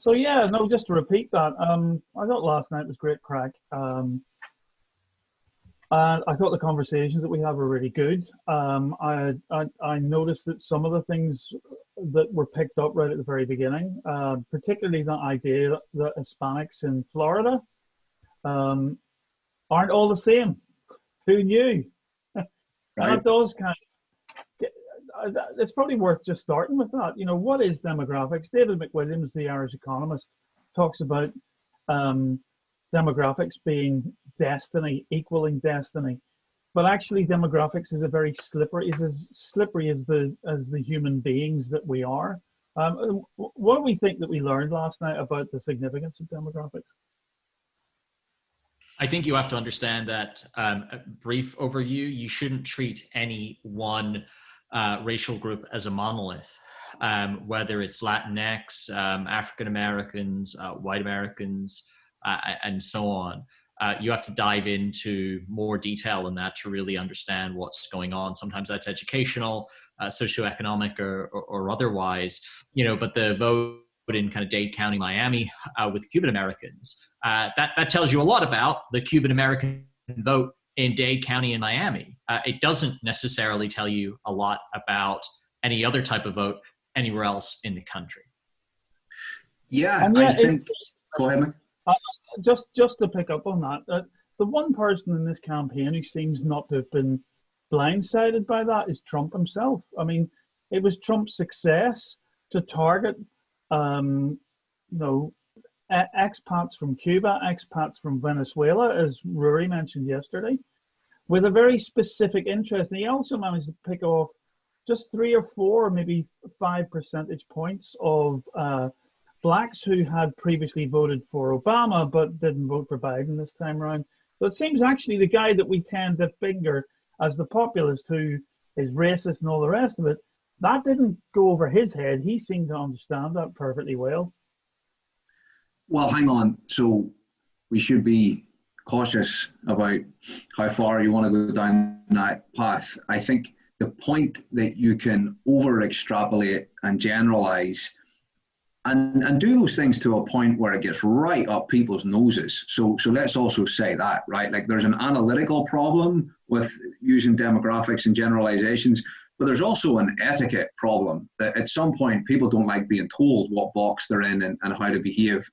So yeah, no, just to repeat that, I thought last night was great crack. And I thought the conversations that we have were really good. I noticed that some of the things that were picked up right at the very beginning, particularly the idea that Hispanics in Florida um, aren't all the same. Who knew? And Right. it does kind it's probably worth just starting with that. You know, what is demographics? David McWilliams, the Irish economist, talks about um, demographics being destiny, equaling destiny. But actually, demographics is a very slippery, is as slippery as the human beings that we are. What do we think that we learned last night about the significance of demographics? I think you have to understand that, a brief overview, you shouldn't treat any one racial group as a monolith, whether it's Latinx, African Americans, white Americans, and so on. You have to dive into more detail than that to really understand what's going on. Sometimes that's educational, socioeconomic, or otherwise, but the vote in kind of Dade County, Miami, with Cuban Americans, that tells you a lot about the Cuban American vote in Dade County and Miami. It doesn't necessarily tell you a lot about any other type of vote anywhere else in the country. Yeah, I think. Go ahead, Mike. Just to pick up on that, the one person in this campaign who seems not to have been blindsided by that is Trump himself. I mean, it was Trump's success to target, expats from Cuba, expats from Venezuela, as Rory mentioned yesterday, with a very specific interest. And he also managed to pick off just 3 or 4, maybe 5 percentage points of blacks who had previously voted for Obama but didn't vote for Biden this time around. So it seems actually the guy that we tend to finger as the populist who is racist and all the rest of it, that didn't go over his head. He seemed to understand that perfectly well. Well, hang on. So we should be cautious about how far you want to go down that path. I think the point that you can over extrapolate and generalize and do those things to a point where it gets right up people's noses. So let's also say that, right? Like there's an analytical problem with using demographics and generalizations, but there's also an etiquette problem that at some point people don't like being told what box they're in and how to behave.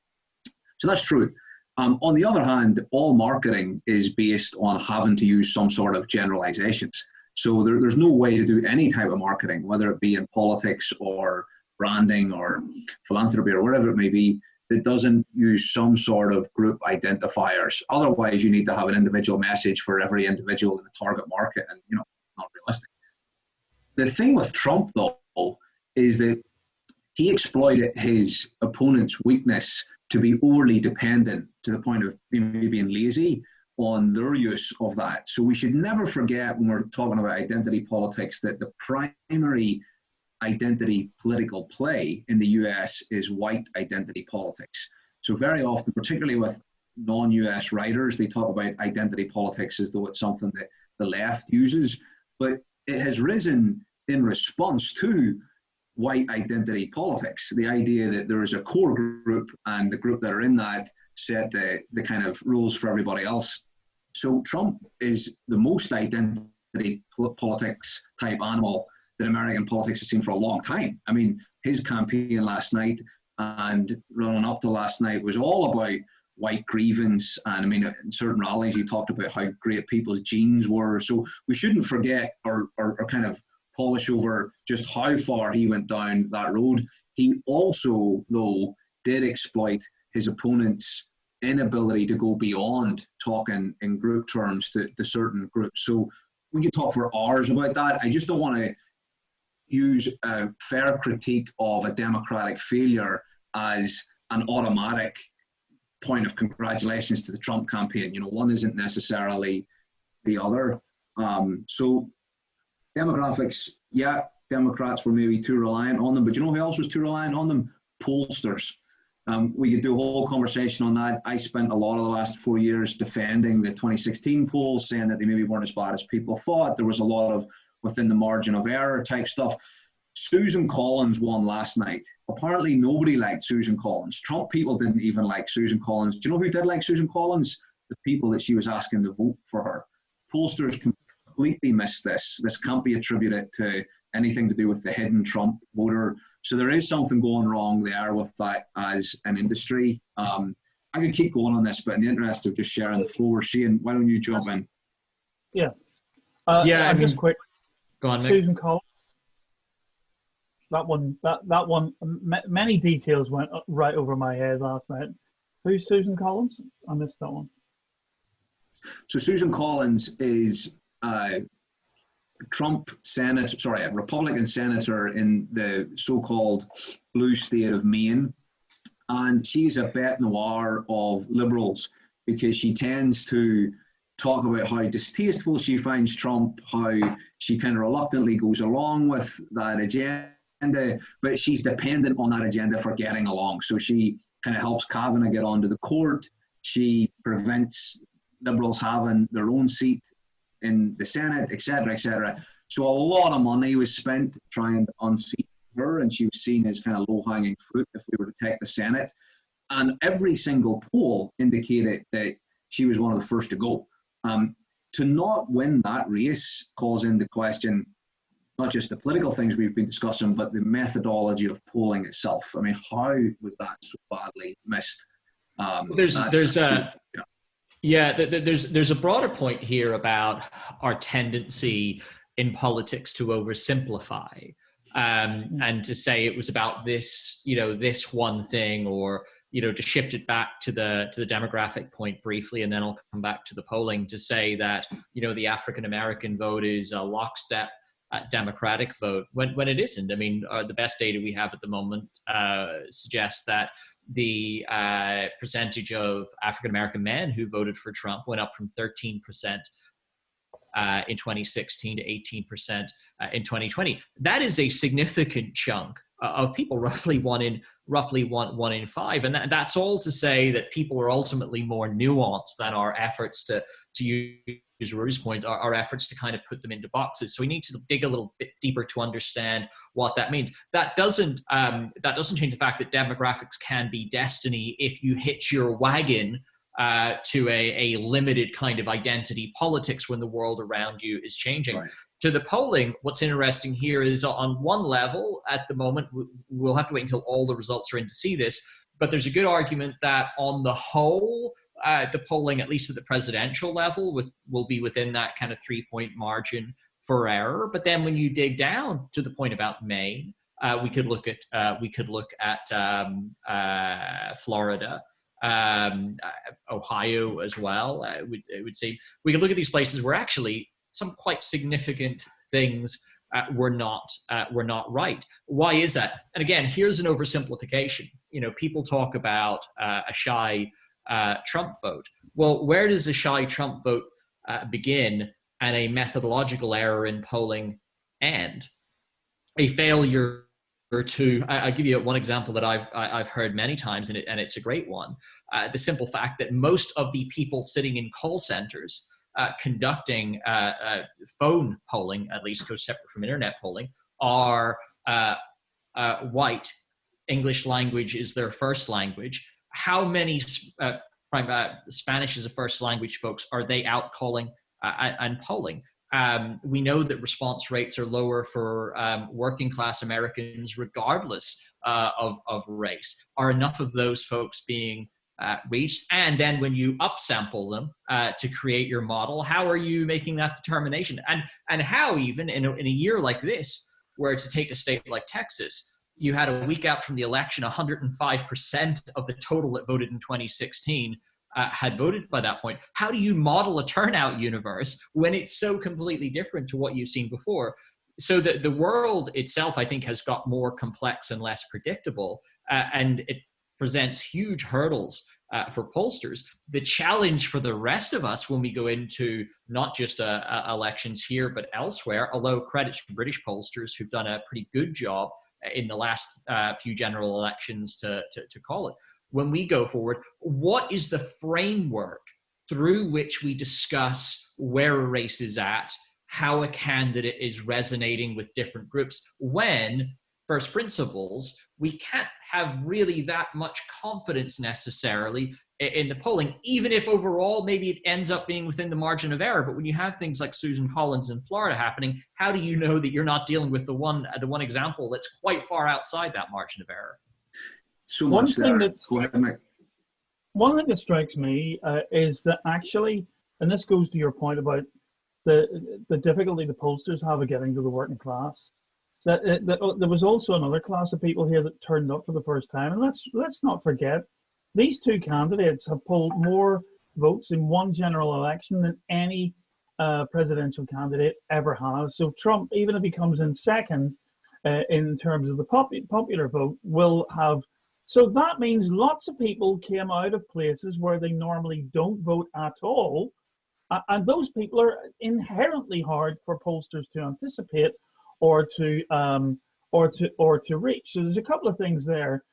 So that's true. On the other hand, all marketing is based on having to use some sort of generalizations. So there's no way to do any type of marketing, whether it be in politics or branding or philanthropy or whatever it may be, that doesn't use some sort of group identifiers. Otherwise, you need to have an individual message for every individual in the target market, and not realistic. The thing with Trump, though, is that he exploited his opponent's weakness to be overly dependent to the point of being lazy on their use of that. So we should never forget when we're talking about identity politics that the primary identity political play in the US is white identity politics. So very often, particularly with non-US writers, they talk about identity politics as though it's something that the left uses, but it has risen in response to white identity politics. The idea that there is a core group and the group that are in that set the kind of rules for everybody else. So Trump is the most identity politics type animal that American politics has seen for a long time. I mean, his campaign last night and running up to last night was all about white grievance. And I mean, in certain rallies, he talked about how great people's genes were. So we shouldn't forget or kind of polish over just how far he went down that road. He also, though, did exploit his opponent's inability to go beyond talking in group terms to certain groups. So we could talk for hours about that. I just don't want to use a fair critique of a democratic failure as an automatic point of congratulations to the Trump campaign. One isn't necessarily the other. So demographics, yeah, Democrats were maybe too reliant on them, but who else was too reliant on them? Pollsters. We could do a whole conversation on that. I spent a lot of the last 4 years defending the 2016 polls, saying that they maybe weren't as bad as people thought. There was a lot of within the margin of error type stuff. Susan Collins won last night. Apparently nobody liked Susan Collins. Trump people didn't even like Susan Collins. Do you know who did like Susan Collins? The people that she was asking to vote for her. Pollsters completely missed this. This can't be attributed to anything to do with the hidden Trump voter. So there is something going wrong there with that as an industry. I could keep going on this, but in the interest of just sharing the floor, Shane, why don't you jump in? Yeah. Yeah, I mean, just quick. Go on, Nick. Susan Collins. That one. Many details went right over my head last night. Who's Susan Collins? I missed that one. So Susan Collins is a Republican senator in the so-called blue state of Maine. And she's a bête noire of liberals because she tends to talk about how distasteful she finds Trump, how she kind of reluctantly goes along with that agenda, but she's dependent on that agenda for getting along. So she kind of helps Kavanaugh get onto the court. She prevents liberals having their own seat in the Senate, et cetera, et cetera. So a lot of money was spent trying to unseat her, and she was seen as kind of low-hanging fruit if we were to take the Senate. And every single poll indicated that she was one of the first to go. To not win that race calls into question not just the political things we've been discussing, but the methodology of polling itself. I mean, how was that so badly missed? There's a broader point here about our tendency in politics to oversimplify. And to say it was about this, this one thing, or, to shift it back to the demographic point briefly, and then I'll come back to the polling, to say that, the African-American vote is a lockstep Democratic vote when it isn't. I mean, the best data we have at the moment suggests that the percentage of African-American men who voted for Trump went up from 13% in 2016 to 18% in 2020. That is a significant chunk of people, roughly one in five, and that's all to say that people are ultimately more nuanced than our efforts to use Rory's point, our efforts to kind of put them into boxes. So we need to dig a little bit deeper to understand what that means. That doesn't change the fact that demographics can be destiny if you hitch your wagon to a limited kind of identity politics when the world around you is changing. Right. To the polling, what's interesting here is on one level, at the moment, we'll have to wait until all the results are in to see this, but there's a good argument that on the whole, the polling, at least at the presidential level, will be within that kind of 3-point margin for error. But then when you dig down to the point about Maine, we could look at Florida, Ohio as well. It would say we could look at these places where actually some quite significant things were not right. Why is that? And again, here's an oversimplification. People talk about a shy Trump vote. Well, where does a shy Trump vote begin and a methodological error in polling end? A failure to, I'll give you one example that I've heard many times, and it's a great one. The simple fact that most of the people sitting in call centers conducting phone polling, at least separate from internet polling, are white. English language is their first language. How many Spanish as a first language folks are they out calling and polling? We know that response rates are lower for working class Americans regardless of race. Are enough of those folks being reached? And then when you upsample them to create your model, how are you making that determination? And how even in a year like this, where to take a state like Texas, you had a week out from the election, 105% of the total that voted in 2016 had voted by that point. How do you model a turnout universe when it's so completely different to what you've seen before? So that the world itself, I think, has got more complex and less predictable, and it presents huge hurdles for pollsters. The challenge for the rest of us when we go into not just elections here, but elsewhere, although credit to British pollsters who've done a pretty good job in the last few general elections to call it. When we go forward, what is the framework through which we discuss where a race is at, how a candidate is resonating with different groups when, first principles, we can't have really that much confidence necessarily in the polling, even if overall maybe it ends up being within the margin of error. But when you have things like Susan Collins in Florida happening, how do you know that you're not dealing with the one example that's quite far outside that margin of error? So much there. Go ahead, Mick. One thing that strikes me is that actually, and this goes to your point about the difficulty the pollsters have of getting to the working class, that there was also another class of people here that turned up for the first time. And let's not forget, these two candidates have polled more votes in one general election than any presidential candidate ever has. So Trump, even if he comes in second in terms of the popular vote, will have. So that means lots of people came out of places where they normally don't vote at all. And those people are inherently hard for pollsters to anticipate or to reach. So there's a couple of things there.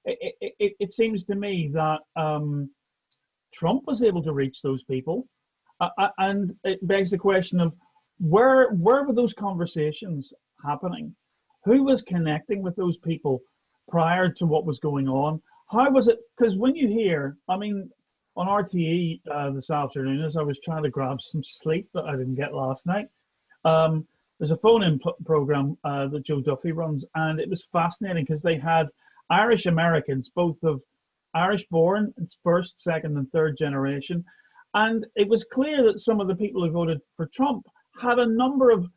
It seems to me that Trump was able to reach those people, and it begs the question of where were those conversations happening? Who was connecting with those people prior to what was going on? How was it? Because when you hear, I mean, on RTE this afternoon, as I was trying to grab some sleep that I didn't get last night, there's a phone-in program that Joe Duffy runs, and it was fascinating because they had Irish Americans, both of Irish-born, first, second, and third generation, and it was clear that some of the people who voted for Trump had a number of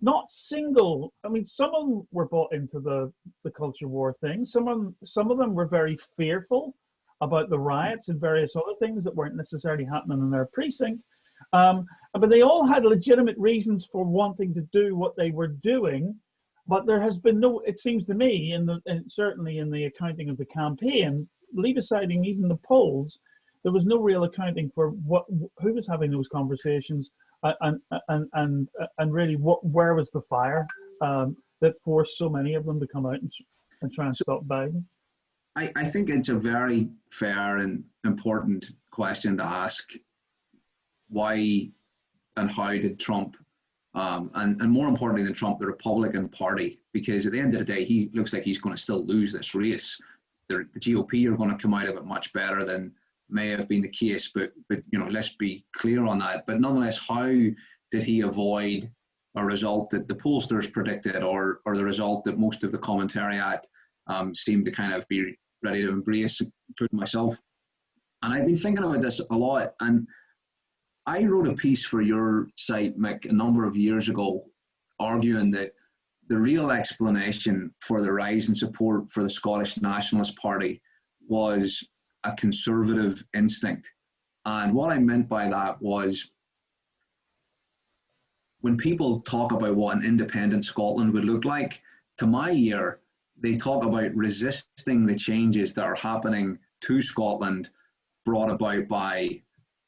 not single. I mean, some of them were bought into the culture war thing. Some of them were very fearful about the riots and various other things that weren't necessarily happening in their precinct. But they all had legitimate reasons for wanting to do what they were doing. But there has been no, it seems to me, and certainly in the accounting of the campaign, leave aside even the polls, there was no real accounting for who was having those conversations, and really where was the fire that forced so many of them to come out and try and stop Biden. I think it's a very fair and important question to ask. Why and how did Trump, and more importantly than Trump, the Republican Party, because at the end of the day, he looks like he's going to still lose this race. The GOP are going to come out of it much better than may have been the case, but you know, let's be clear on that. But nonetheless, how did he avoid a result that the pollsters predicted, or the result that most of the commentariat seemed to kind of be ready to embrace, including myself? And I've been thinking about this a lot, and I wrote a piece for your site, Mick, a number of years ago, arguing that the real explanation for the rise in support for the Scottish Nationalist Party was a conservative instinct. And what I meant by that was, when people talk about what an independent Scotland would look like, to my ear, they talk about resisting the changes that are happening to Scotland, brought about by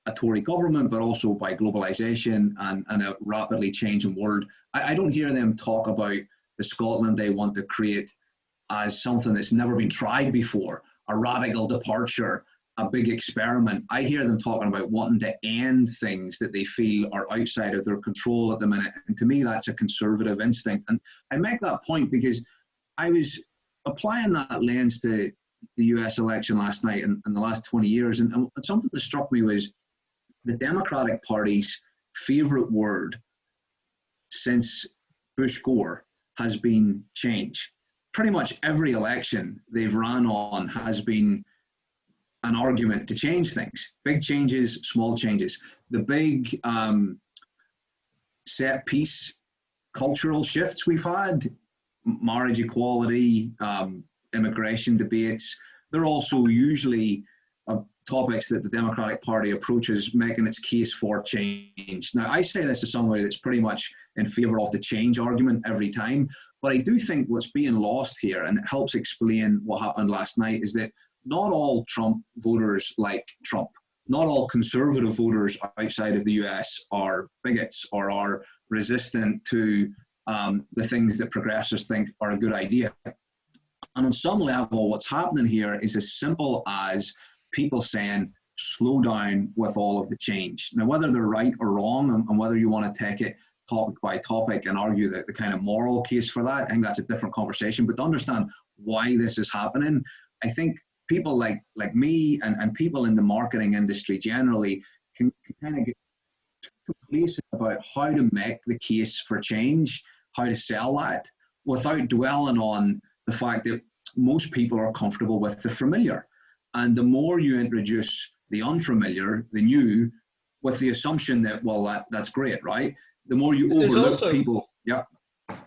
a Tory government, but also by globalization and a rapidly changing world. I don't hear them talk about the Scotland they want to create as something that's never been tried before, a radical departure, a big experiment. I hear them talking about wanting to end things that they feel are outside of their control at the minute. And to me, that's a conservative instinct. And I make that point because I was applying that lens to the US election last night and the last 20 years. And something that struck me was the Democratic Party's favorite word since Bush Gore has been change. Pretty much every election they've ran on has been an argument to change things. Big changes, small changes. The big set piece cultural shifts we've had, marriage equality, immigration debates, they're also usually topics that the Democratic Party approaches making its case for change. Now, I say this as somebody that's pretty much in favor of the change argument every time, but I do think what's being lost here, and it helps explain what happened last night, is that not all Trump voters like Trump. Not all conservative voters outside of the US are bigots or are resistant to the things that progressives think are a good idea. And on some level, what's happening here is as simple as people saying, slow down with all of the change. Now, whether they're right or wrong, and whether you want to take it topic by topic and argue the kind of moral case for that. I think that's a different conversation. But to understand why this is happening, I think people like me and people in the marketing industry generally can kind of get complacent about how to make the case for change, how to sell that, without dwelling on the fact that most people are comfortable with the familiar. And the more you introduce the unfamiliar, the new, with the assumption that, well, that's great, right? The more you overlook people. Yeah.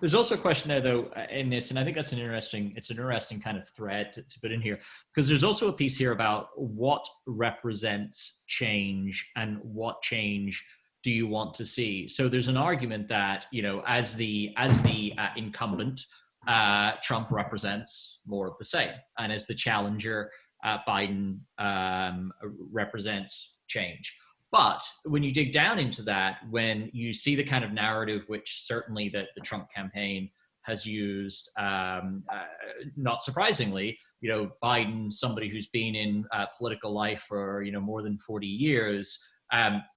There's also a question there, though, in this, and I think that's an interesting kind of thread to put in here, because there's also a piece here about what represents change and what change do you want to see. So there's an argument that, you know, as the incumbent, Trump represents more of the same, and as the challenger, Biden represents change. But when you dig down into that, when you see the kind of narrative which certainly the Trump campaign has used, not surprisingly, you know, Biden, somebody who's been in political life for, you know, more than 40 years,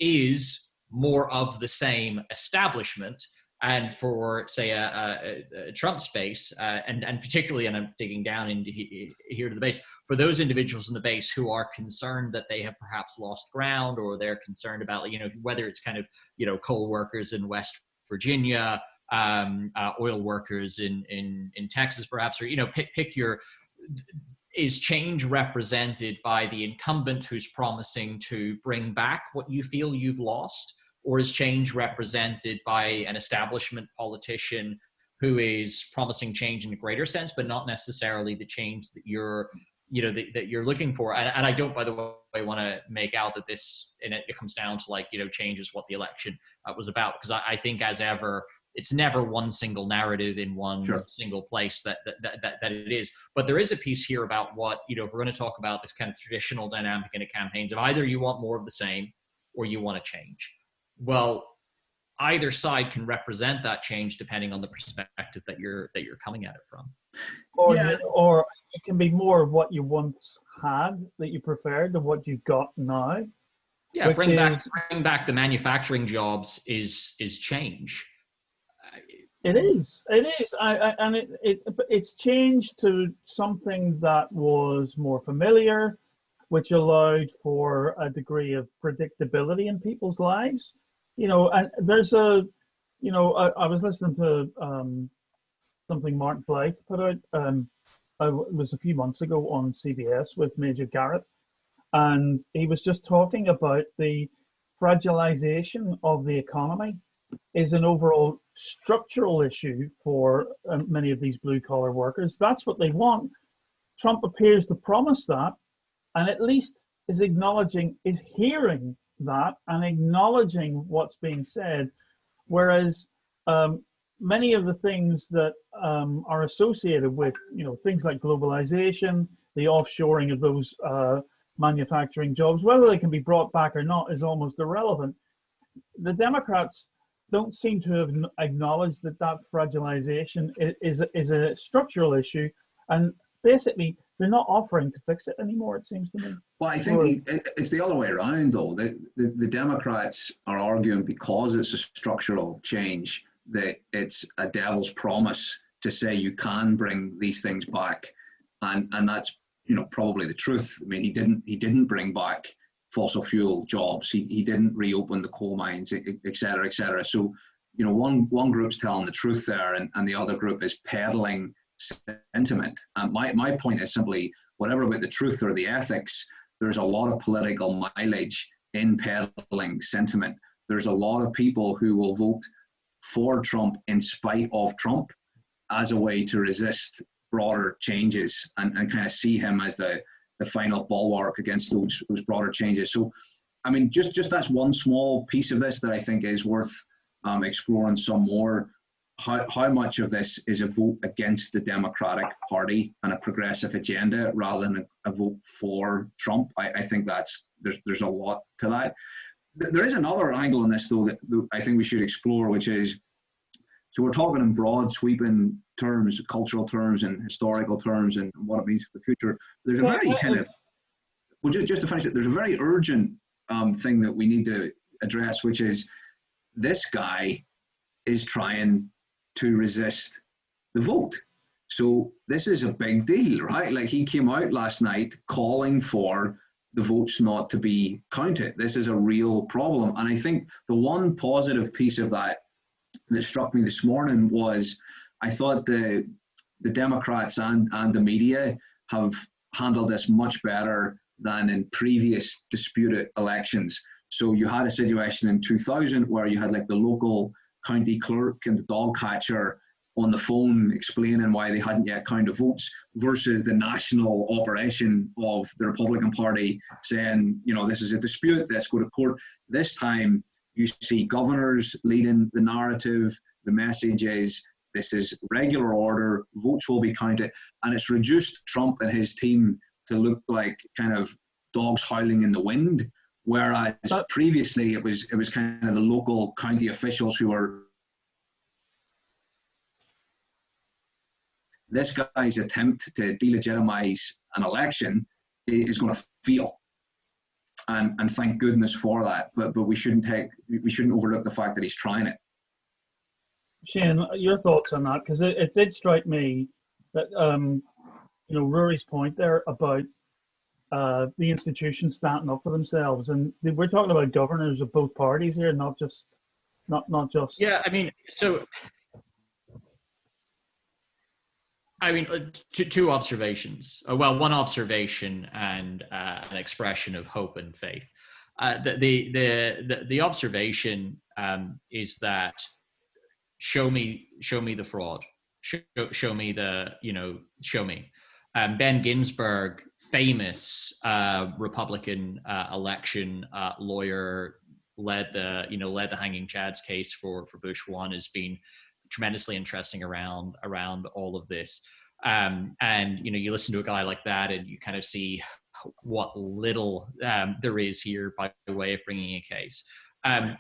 is more of the same establishment. And for, say, a Trump space, and particularly, and I'm digging down into here to the base, for those individuals in the base who are concerned that they have perhaps lost ground, or they're concerned about, you know, whether it's kind of, you know, coal workers in West Virginia, oil workers in Texas, perhaps, or, you know, pick your, is change represented by the incumbent who's promising to bring back what you feel you've lost? Or is change represented by an establishment politician who is promising change in a greater sense, but not necessarily the change that you're, you know, that you're looking for? And I don't, by the way, want to make out that this, and it comes down to, like, you know, change is what the election was about, because I think, as ever, it's never one single narrative in one single place that it is. But there is a piece here about what, you know, if we're going to talk about this kind of traditional dynamic in a campaigns of either you want more of the same or you want to change. Well, either side can represent that change depending on the perspective that you're coming at it from. Or it can be more of what you once had that you preferred than what you've got now. Yeah, bring back the manufacturing jobs is change. It is. And it's changed to something that was more familiar, which allowed for a degree of predictability in people's lives. You know, and there's a, you know, I was listening to something Mark Blythe put out. It was a few months ago on CBS with Major Garrett, and he was just talking about the fragilization of the economy is an overall structural issue for many of these blue-collar workers. That's what they want. Trump appears to promise that, and at least is hearing that and acknowledging what's being said, whereas many of the things that are associated with, you know, things like globalization, the offshoring of those manufacturing jobs, whether they can be brought back or not is almost irrelevant. The Democrats don't seem to have acknowledged that fragilization is a structural issue, and basically they're not offering to fix it anymore, it seems to me. Well, I think it's the other way around, though. The Democrats are arguing, because it's a structural change, that it's a devil's promise to say you can bring these things back, and that's, you know, probably the truth. I mean, he didn't bring back fossil fuel jobs. He didn't reopen the coal mines, et cetera, et cetera. So, you know, one group's telling the truth there, and the other group is peddling sentiment. My point is simply, whatever about the truth or the ethics, there's a lot of political mileage in peddling sentiment. There's a lot of people who will vote for Trump in spite of Trump as a way to resist broader changes and kind of see him as the final bulwark against those broader changes. So, I mean, just that's one small piece of this that I think is worth exploring some more. How much of this is a vote against the Democratic Party and a progressive agenda rather than a vote for Trump? I think there's a lot to that. There is another angle in this, though, that I think we should explore, which is, so we're talking in broad, sweeping terms, cultural terms and historical terms, and what it means for the future. There's a very kind of, well, just to finish it, there's a very urgent thing that we need to address, which is this guy is trying to resist the vote. So this is a big deal, right? Like, he came out last night calling for the votes not to be counted. This is a real problem. And I think the one positive piece of that struck me this morning was, I thought the Democrats and the media have handled this much better than in previous disputed elections. So you had a situation in 2000 where you had like the local county clerk and the dog catcher on the phone explaining why they hadn't yet counted votes, versus the national operation of the Republican Party saying, you know, this is a dispute, let's go to court. This time you see governors leading the narrative. The message is, this is regular order, votes will be counted, and it's reduced Trump and his team to look like kind of dogs howling in the wind, whereas previously it was kind of the local county officials who were. This guy's attempt to delegitimize an election is going to fail, and thank goodness for that. But we shouldn't overlook the fact that he's trying it. Shane, your thoughts on that? Because it did strike me that you know, Rory's point there about the institutions standing up for themselves, and we're talking about governors of both parties here, not just. Yeah, I mean, so. I mean, two observations. Well, one observation and an expression of hope and faith. The observation is that show me the fraud. Show me show me. Ben Ginsberg, famous Republican election lawyer, led the Hanging Chads case for Bush 1, has been tremendously interesting around all of this. And you listen to a guy like that and you kind of see what little there is here by way of bringing a case.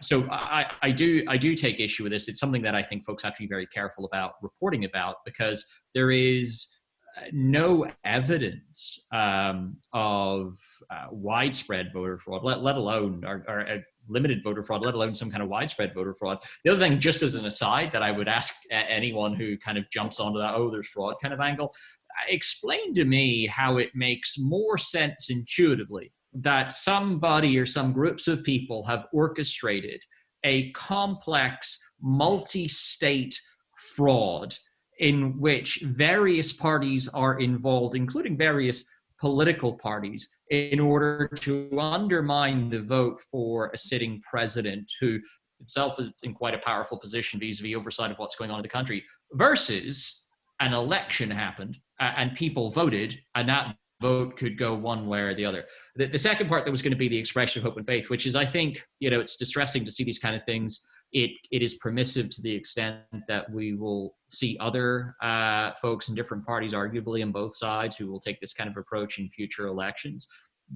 So I do take issue with this. It's something that I think folks have to be very careful about reporting about, because there is no evidence of widespread voter fraud, let alone or limited voter fraud, let alone some kind of widespread voter fraud. The other thing, just as an aside, that I would ask anyone who kind of jumps onto that, oh, there's fraud kind of angle, explain to me how it makes more sense intuitively that somebody or some groups of people have orchestrated a complex multi-state fraud in which various parties are involved, including various political parties, in order to undermine the vote for a sitting president who himself is in quite a powerful position vis-a-vis oversight of what's going on in the country, versus an election happened and people voted, and that vote could go one way or the other. The second part that was going to be the expression of hope and faith, which is, I think, it's distressing to see these kind of things. It is permissive to the extent that we will see other folks in different parties, arguably on both sides, who will take this kind of approach in future elections.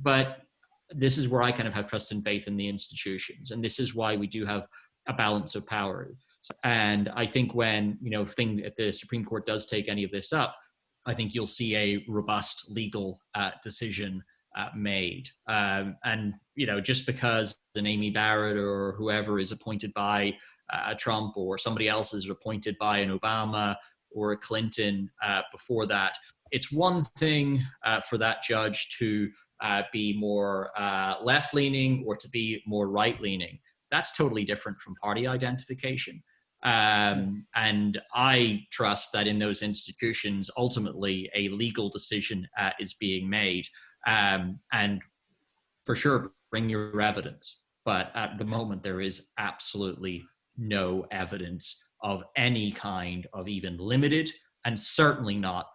But this is where I kind of have trust and faith in the institutions. And this is why we do have a balance of power. And I think when, if the Supreme Court does take any of this up, I think you'll see a robust legal decision made. And, just because an Amy Barrett or whoever is appointed by Trump, or somebody else is appointed by an Obama or a Clinton before that, it's one thing for that judge to be more left-leaning or to be more right-leaning. That's totally different from party identification. And I trust that in those institutions, ultimately a legal decision is being made. And for sure, bring your evidence. But at the moment, there is absolutely no evidence of any kind of even limited, and certainly not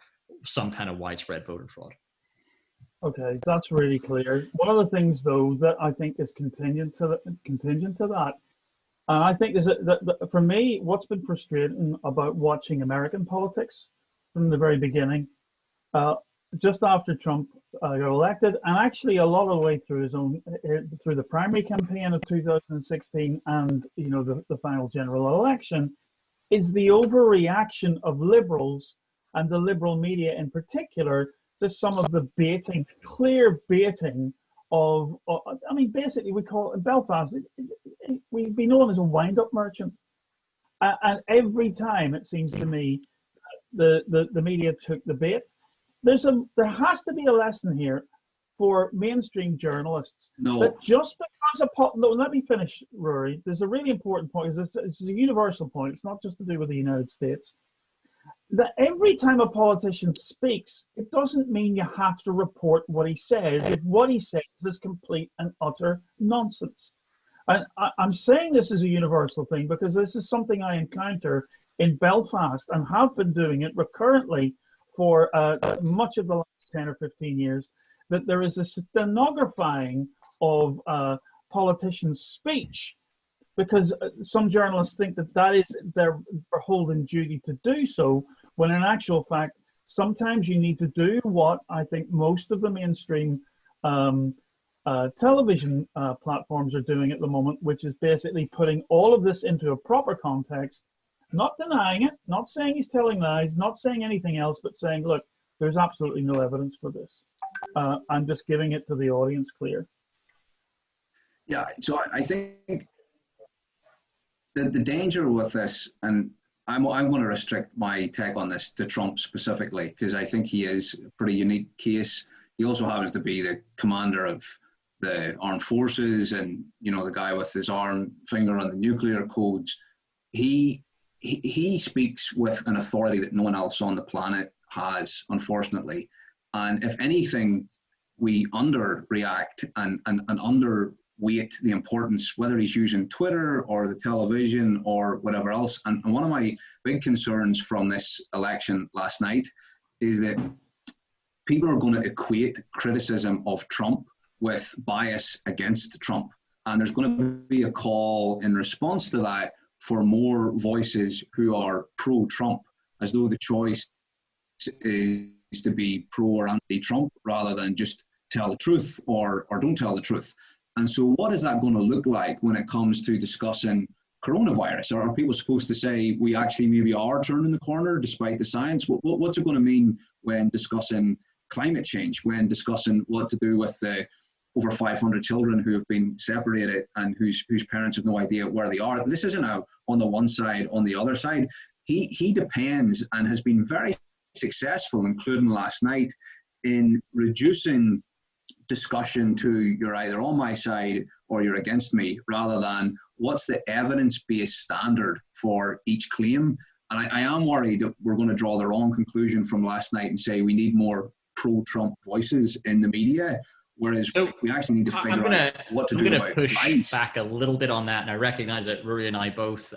some kind of widespread voter fraud. Okay, that's really clear. One of the things, though, that I think is contingent to that, and I think is that for me, what's been frustrating about watching American politics from the very beginning, just after Trump got elected, and actually a lot of the way through through the primary campaign of 2016 and the final general election, is the overreaction of liberals and the liberal media in particular to some of the clear baiting of basically we call it in Belfast, we'd be known as a wind-up merchant. And every time it seems to me, the media took the bait. There has to be a lesson here for mainstream journalists No. that just because no, let me finish, Rory. There's a really important point. It's a universal point. It's not just to do with the United States. That every time a politician speaks, it doesn't mean you have to report what he says if what he says is complete and utter nonsense. And I'm saying this is a universal thing because this is something I encounter in Belfast and have been doing it recurrently for much of the last 10 or 15 years, that there is a stenographing of politicians' speech because some journalists think that is their beholden duty to do so, when in actual fact, sometimes you need to do what I think most of the mainstream television platforms are doing at the moment, which is basically putting all of this into a proper context, not denying it, not saying he's telling lies, not saying anything else, but saying, look, there's absolutely no evidence for this. I'm just giving it to the audience clear. Yeah, so I think the danger with this, and I'm going to restrict my take on this to Trump specifically, because I think he is a pretty unique case. He also happens to be the commander of the armed forces and, you know, the guy with his finger on the nuclear codes. He speaks with an authority that no one else on the planet has, unfortunately. And if anything, we underreact and underweight the importance, whether he's using Twitter or the television or whatever else. And one of my big concerns from this election last night is that people are going to equate criticism of Trump with bias against Trump. And there's going to be a call in response to that for more voices who are pro-Trump, as though the choice is to be pro or anti-Trump rather than just tell the truth or don't tell the truth. And so what is that going to look like when it comes to discussing coronavirus? Are people supposed to say we actually maybe are turning the corner despite the science? What's it going to mean when discussing climate change, when discussing what to do with the over 500 children who have been separated and whose parents have no idea where they are? This isn't on the one side, on the other side. He depends and has been very successful, including last night, in reducing discussion to you're either on my side or you're against me, rather than what's the evidence-based standard for each claim. And I am worried that we're going to draw the wrong conclusion from last night and say we need more pro-Trump voices in the media, whereas we actually need to figure out what to do about I'm going to push lies. back a little bit on that, and I recognize that Rory and I both,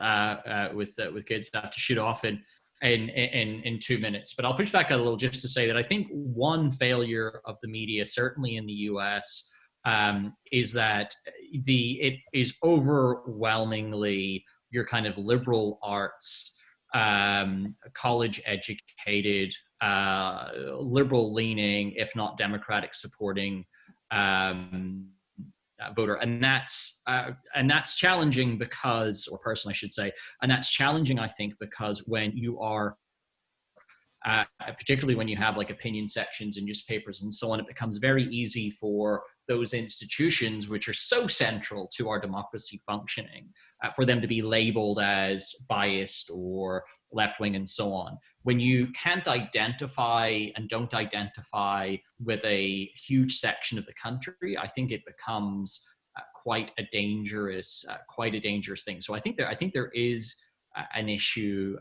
with kids, have to shoot off in 2 minutes. But I'll push back a little just to say that I think one failure of the media, certainly in the US, is that it is overwhelmingly your kind of liberal arts, college educated, liberal leaning, if not Democratic supporting voter, and that's challenging because, or person I should say, and that's challenging I think because when you are particularly when you have like opinion sections in newspapers and so on, it becomes very easy for those institutions which are so central to our democracy functioning, for them to be labeled as biased or left-wing and so on. When you can't identify and don't identify with a huge section of the country, I think it becomes quite a dangerous thing. So I think there is an issue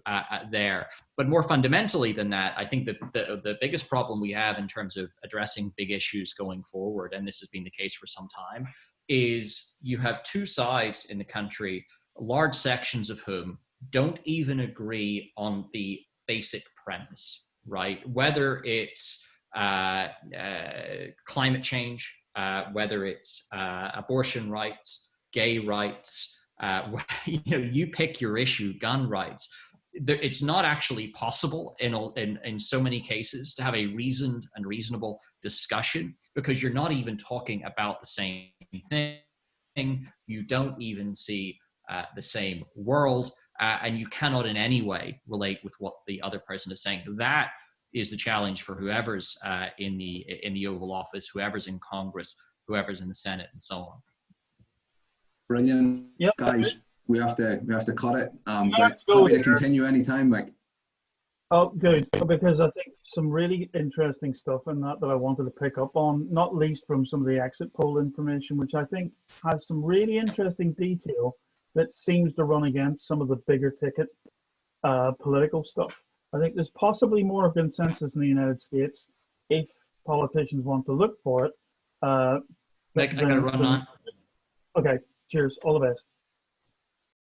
there. But more fundamentally than that, I think that the biggest problem we have in terms of addressing big issues going forward, and this has been the case for some time, is you have two sides in the country, large sections of whom don't even agree on the basic premise, right? Whether it's climate change, whether it's abortion rights, gay rights, you pick your issue, gun rights. It's not actually possible in so many cases to have a reasoned and reasonable discussion because you're not even talking about the same thing. You don't even see the same world, and you cannot in any way relate with what the other person is saying. That is the challenge for whoever's in the Oval Office, whoever's in Congress, whoever's in the Senate, and so on. Brilliant. Yep. Guys, we have to cut it. Let's But go happy to there. continue anytime, Mike. Oh, good, because I think some really interesting stuff in that I wanted to pick up on, not least from some of the exit poll information, which I think has some really interesting detail that seems to run against some of the bigger ticket political stuff. I think there's possibly more consensus in the United States if politicians want to look for it. Nick, I gotta run on. Okay, cheers, all the best.